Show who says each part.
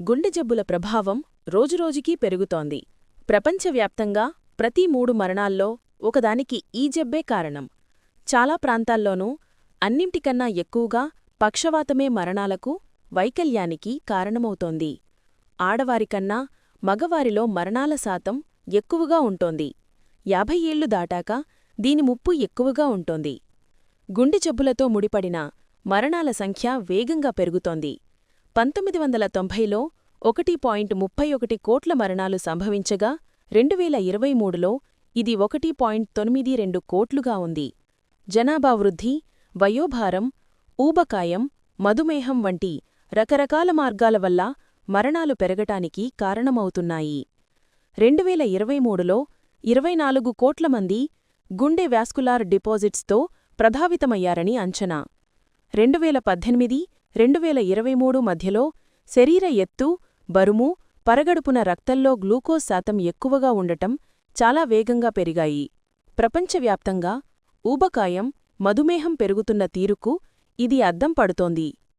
Speaker 1: గుండె జబ్బుల ప్రభావం రోజురోజుకీ పెరుగుతోంది. ప్రపంచవ్యాప్తంగా ప్రతి 3 మరణాల్లో ఒకదానికి ఈ జబ్బే కారణం. చాలా ప్రాంతాల్లోనూ అన్నింటికన్నా ఎక్కువగా పక్షవాతమే మరణాలకు, వైకల్యానికి కారణమవుతోంది. ఆడవారికన్నా మగవారిలో మరణాల శాతం ఎక్కువగా ఉంటోంది. 50 ఏళ్లు దాటాక దీని ముప్పు ఎక్కువగా ఉంటోంది. గుండె జబ్బులతో ముడిపడిన మరణాల సంఖ్య వేగంగా పెరుగుతోంది. 1990లో 1.31 కోట్ల మరణాలు సంభవించగా 2023లో ఇది 1.92 కోట్లుగా ఉంది. జనాభా వృద్ధి, వయోభారం, ఊబకాయం, మధుమేహం వంటి రకరకాల మార్గాల వల్ల మరణాలు పెరగటానికి కారణమవుతున్నాయి. 2023లో 24 కోట్ల మంది గుండె వాస్కులార్ డిపాజిట్స్తో ప్రభావితమయ్యారని అంచనా. 2018-2023 మధ్యలో శరీర ఎత్తు, బరువు, పరగడుపున రక్తంలో గ్లూకోజ్ శాతం ఎక్కువగా ఉండటం చాలా వేగంగా పెరిగాయి. ప్రపంచవ్యాప్తంగా ఊబకాయం, మధుమేహం పెరుగుతున్న తీరుకు ఇది అద్దం పడుతోంది.